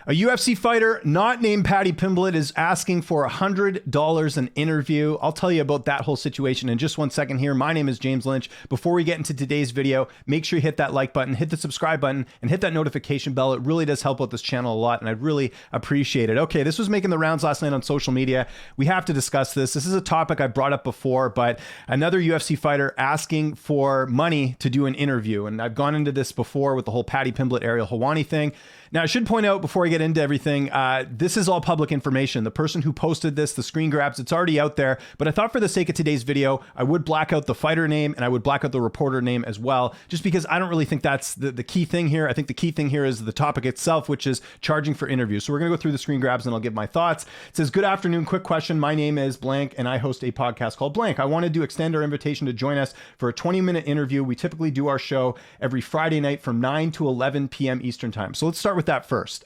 A UFC fighter not named Paddy Pimblett is asking for $100 an interview. I'll tell you about that whole situation in just 1 second here. My name is James Lynch. Before we get into today's video, make sure you hit that like button, hit the subscribe button, and hit that notification bell. It really does help out this channel a lot, and I'd really appreciate it. Okay, this was making the rounds last night on social media. We have to discuss this. This is a topic I brought up before, but another UFC fighter asking for money to do an interview. And I've gone into this before with the whole Paddy Pimblett, Ariel Helwani thing. Now, I should point out before I get into everything, this is all public information. The person who posted this, the screen grabs, it's already out there. But I thought for the sake of today's video, I would black out the fighter name and I would black out the reporter name as well, just because I don't really think that's the key thing here. I think the key thing here is the topic itself, which is charging for interviews. So we're going to go through the screen grabs and I'll give my thoughts. It says, good afternoon, quick question. My name is blank and I host a podcast called Blank. I wanted to extend our invitation to join us for a 20-minute interview. We typically do our show every Friday night from 9 to 11 p.m. Eastern time. So let's start with that first.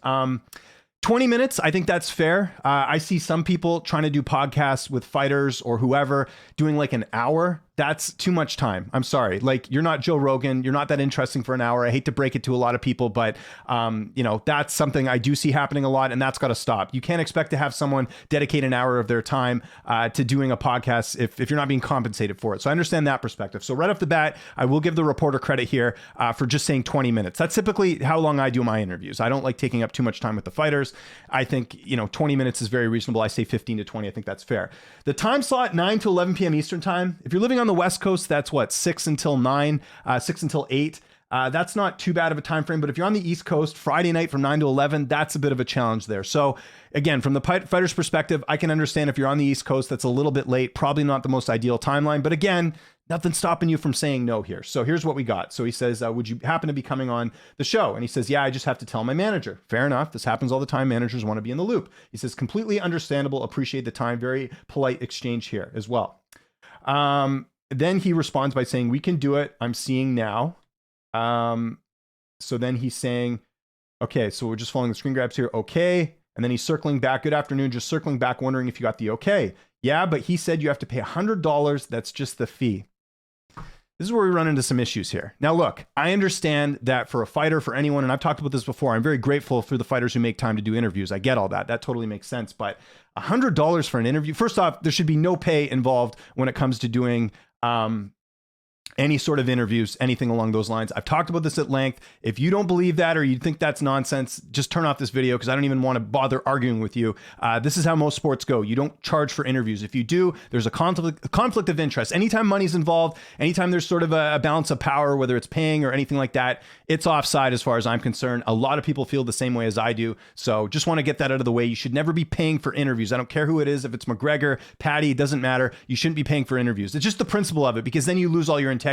20 minutes, I think that's fair. I see some people trying to do podcasts with fighters or whoever doing like an hour. That's too much time. I'm sorry. Like, you're not Joe Rogan. You're not that interesting for an hour. I hate to break it to a lot of people, but that's something I do see happening a lot, and that's got to stop. You can't expect to have someone dedicate an hour of their time to doing a podcast if you're not being compensated for it. So I understand that perspective. So right off the bat, I will give the reporter credit here for just saying 20 minutes. That's typically how long I do my interviews. I don't like taking up too much time with the fighters. I think, 20 minutes is very reasonable. I say 15 to 20. I think that's fair. The time slot, 9 to 11 p.m. Eastern time. If you're living on the West Coast, that's what, 6 until 9, 6 until 8. That's not too bad of a time frame, but if you're on the East Coast, Friday night from 9 to 11, that's a bit of a challenge there. So again, from the fighter's perspective, I can understand if you're on the East Coast, that's a little bit late, probably not the most ideal timeline, but again, nothing stopping you from saying no here. So here's what we got. So he says, would you happen to be coming on the show? And he says, yeah, I just have to tell my manager. Fair enough. This happens all the time. Managers want to be in the loop. He says, completely understandable. Appreciate the time. Very polite exchange here as well. Then he responds by saying, we can do it. I'm seeing now. So then he's saying, okay, so we're just following the screen grabs here. Okay. And then he's circling back. Good afternoon. Just circling back, wondering if you got the okay. Yeah, but he said you have to pay $100. That's just the fee. This is where we run into some issues here. Now, look, I understand that for a fighter, for anyone, and I've talked about this before, I'm very grateful for the fighters who make time to do interviews. I get all that. That totally makes sense. But $100 for an interview, first off, there should be no pay involved when it comes to doing any sort of interviews, anything along those lines. I've talked about this at length. If you don't believe that or you think that's nonsense, just turn off this video because I don't even want to bother arguing with you. This is how most sports go. You don't charge for interviews. If you do, there's a conflict of interest. Anytime money's involved, anytime there's sort of a balance of power, whether it's paying or anything like that, it's offside as far as I'm concerned. A lot of people feel the same way as I do. So just want to get that out of the way. You should never be paying for interviews. I don't care who it is. If it's McGregor, Paddy, it doesn't matter. You shouldn't be paying for interviews. It's just the principle of it, because then you lose all your integrity.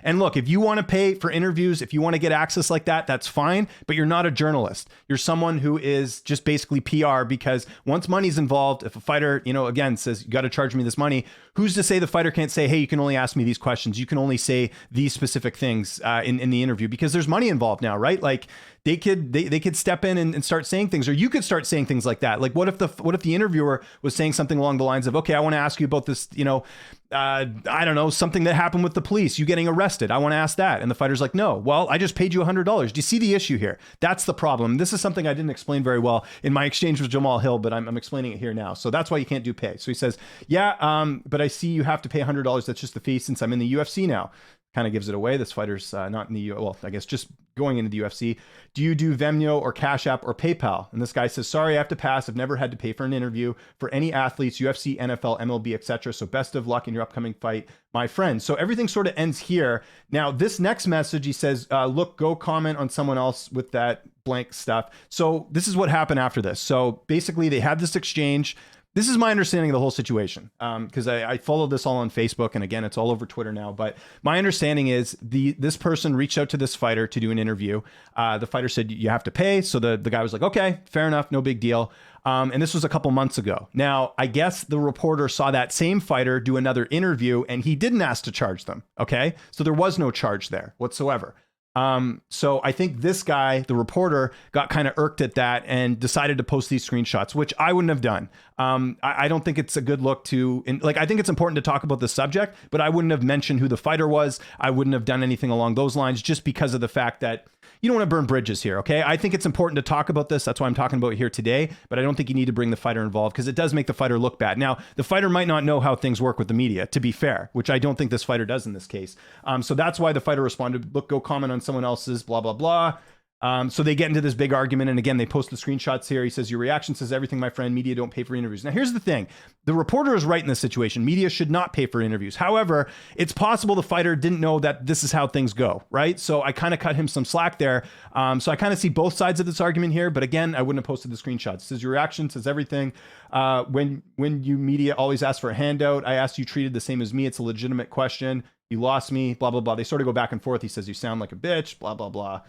And look, if you want to pay for interviews, if you want to get access like that, that's fine, but you're not a journalist. You're someone who is just basically PR, because once money's involved, if a fighter, again, says, you got to charge me this money, who's to say the fighter can't say, hey, you can only ask me these questions. You can only say these specific things in the interview, because there's money involved now, right? Like they could step in and start saying things, or you could start saying things like that. Like what if the interviewer was saying something along the lines of, okay, I want to ask you about this, I don't know, something that happened with the police, you getting arrested. I want to ask that. And the fighter's like, no, well, I just paid you $100. Do you see the issue here? That's the problem. This is something I didn't explain very well in my exchange with Jamal Hill, but I'm explaining it here now. So that's why you can't do pay. So he says, yeah, but I see you have to pay $100. That's just the fee since I'm in the UFC now. Kind of gives it away. This fighter's not in the, well, I guess just going into the UFC. Do you do Venmo or Cash App or PayPal? And this guy says, sorry, I have to pass. I've never had to pay for an interview for any athletes, UFC, NFL, MLB, etc. So best of luck in your upcoming fight, my friend. So everything sort of ends here. Now, this next message, he says, look, go comment on someone else with that blank stuff. So this is what happened after this. So basically they had this exchange. This is my understanding of the whole situation, because I followed this all on Facebook, and again, it's all over Twitter now. But my understanding is this person reached out to this fighter to do an interview. The fighter said, you have to pay. So the guy was like, okay, fair enough, no big deal. And this was a couple months ago. Now, I guess the reporter saw that same fighter do another interview, and he didn't ask to charge them. Okay, so there was no charge there whatsoever. So I think this guy, the reporter, got kind of irked at that and decided to post these screenshots, which I wouldn't have done. I don't think it's a good look to, I think it's important to talk about the subject, but I wouldn't have mentioned who the fighter was. I wouldn't have done anything along those lines, just because of the fact that, you don't want to burn bridges here, okay? I think it's important to talk about this. That's why I'm talking about it here today, but I don't think you need to bring the fighter involved because it does make the fighter look bad. Now, the fighter might not know how things work with the media, to be fair, which I don't think this fighter does in this case. So that's why the fighter responded, look, go comment on someone else's, blah, blah, blah. So they get into this big argument. And again, they post the screenshots here. He says, your reaction says everything, my friend. Media don't pay for interviews. Now, here's the thing. The reporter is right in this situation. Media should not pay for interviews. However, it's possible the fighter didn't know that this is how things go, right? So I kind of cut him some slack there. So I kind of see both sides of this argument here. But again, I wouldn't have posted the screenshots. It says your reaction says everything. When you media always ask for a handout, I asked you treated the same as me. It's a legitimate question. You lost me, blah, blah, blah. They sort of go back and forth. He says, you sound like a bitch, blah, blah, blah.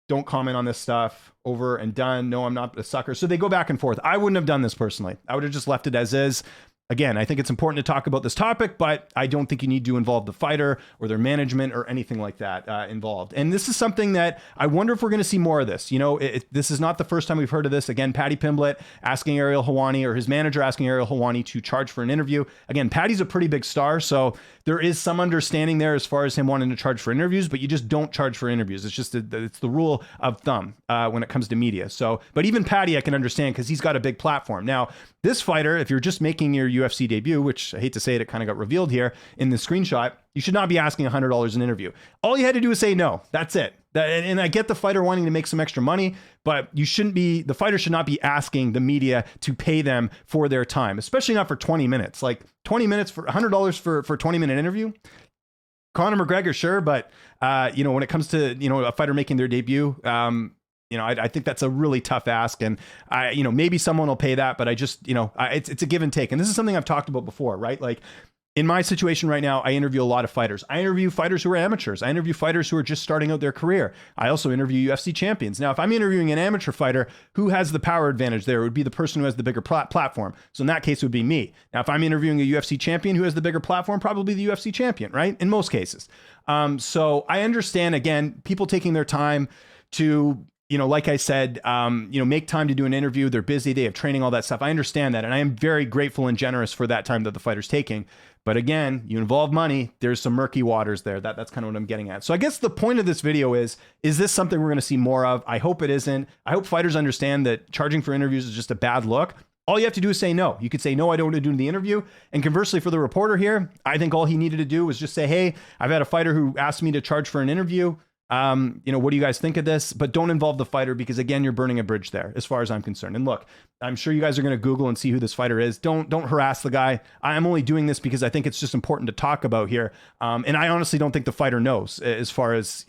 Don't comment on this stuff, over and done. No, I'm not a sucker. So they go back and forth. I wouldn't have done this personally. I would have just left it as is. Again, I think it's important to talk about this topic, but I don't think you need to involve the fighter or their management or anything like that involved. And this is something that I wonder if we're going to see more of this. You know, this is not the first time we've heard of this. Again, Paddy Pimblett asking Ariel Helwani, or his manager asking Ariel Helwani to charge for an interview. Again, Paddy's a pretty big star, so there is some understanding there as far as him wanting to charge for interviews, but you just don't charge for interviews. It's just it's the rule of thumb when it comes to media. So, but even Paddy I can understand because he's got a big platform. Now, this fighter, if you're just making your UFC debut, which I hate to say it kind of got revealed here in the screenshot, you should not be asking $100 an interview. All you had to do is say no. That's it. And I get the fighter wanting to make some extra money, but the fighter should not be asking the media to pay them for their time, especially not for 20 minutes. Like 20 minutes for $100 for a 20-minute interview. Conor McGregor, sure, but when it comes to a fighter making their debut, I think that's a really tough ask, and maybe someone will pay that, but I just, it's a give and take. And this is something I've talked about before, right? Like in my situation right now, I interview a lot of fighters. I interview fighters who are amateurs. I interview fighters who are just starting out their career. I also interview UFC champions. Now, if I'm interviewing an amateur fighter, who has the power advantage there? It would be the person who has the bigger platform. So in that case, it would be me. Now, if I'm interviewing a UFC champion who has the bigger platform, probably the UFC champion, right? In most cases. So I understand, again, people taking their time to, like I said, make time to do an interview. They're busy. They have training, all that stuff. I understand that. And I am very grateful and generous for that time that the fighter's taking. But again, you involve money. There's some murky waters there. That's kind of what I'm getting at. So I guess the point of this video is this something we're going to see more of? I hope it isn't. I hope fighters understand that charging for interviews is just a bad look. All you have to do is say no. You could say, no, I don't want to do the interview. And conversely, for the reporter here, I think all he needed to do was just say, hey, I've had a fighter who asked me to charge for an interview. What do you guys think of this? But don't involve the fighter because, again, you're burning a bridge there as far as I'm concerned. And look, I'm sure you guys are going to Google and see who this fighter is. Don't harass the guy. I'm only doing this because I think it's just important to talk about here. And I honestly don't think the fighter knows as far as,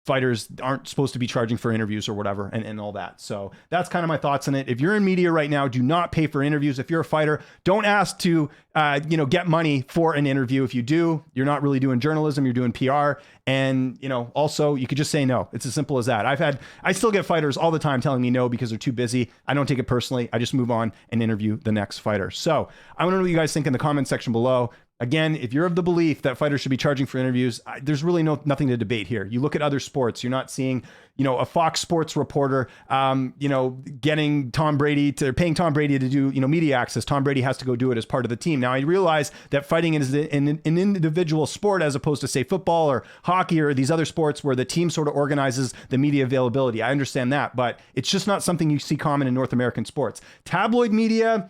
fighters aren't supposed to be charging for interviews or whatever and all that. So that's kind of my thoughts on it. If you're in media right now, do not pay for interviews. If you're a fighter, don't ask to, get money for an interview. If you do, you're not really doing journalism, you're doing PR. And, also you could just say no. It's as simple as that. I still get fighters all the time telling me no because they're too busy. I don't take it personally. I just move on and interview the next fighter. So I want to know what you guys think in the comment section below. Again, if you're of the belief that fighters should be charging for interviews, there's really nothing to debate here. You look at other sports, you're not seeing, a Fox Sports reporter, paying Tom Brady to do, media access. Tom Brady has to go do it as part of the team. Now, I realize that fighting is an individual sport as opposed to, say, football or hockey or these other sports where the team sort of organizes the media availability. I understand that, but it's just not something you see common in North American sports. Tabloid media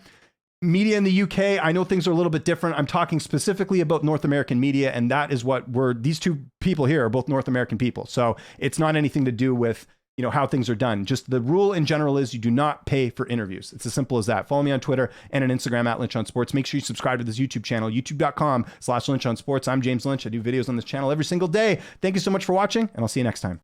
in the UK, I know things are a little bit different. I'm talking specifically about North American media, and that is what these two people here are both North American people. So it's not anything to do with, how things are done. Just the rule in general is you do not pay for interviews. It's as simple as that. Follow me on Twitter and on Instagram at Lynch on Sports. Make sure you subscribe to this YouTube channel, youtube.com/Lynch on Sports. I'm James Lynch. I do videos on this channel every single day. Thank you so much for watching, and I'll see you next time.